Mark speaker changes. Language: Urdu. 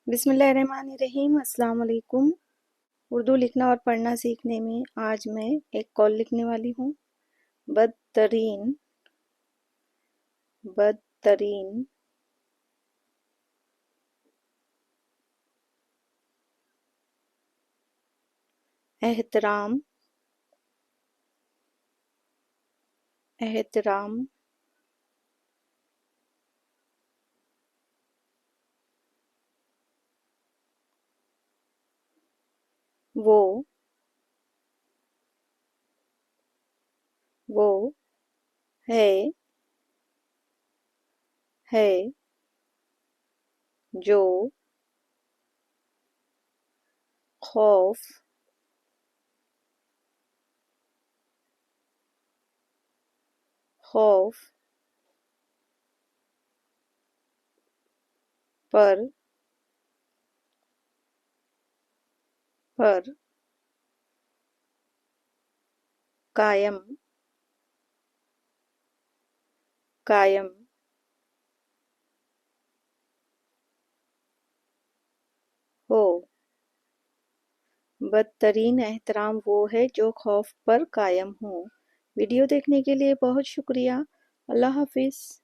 Speaker 1: بسم اللہ الرحمن الرحیم۔ السلام علیکم۔ اردو لکھنا اور پڑھنا سیکھنے میں آج میں ایک قول لکھنے والی ہوں۔ بدترین بدترین احترام احترام وہ ہے جو خوف پر قائم ہو۔ بدترین احترام وہ ہے جو خوف پر قائم ہو۔ ویڈیو دیکھنے کے لیے بہت شکریہ۔ اللہ حافظ۔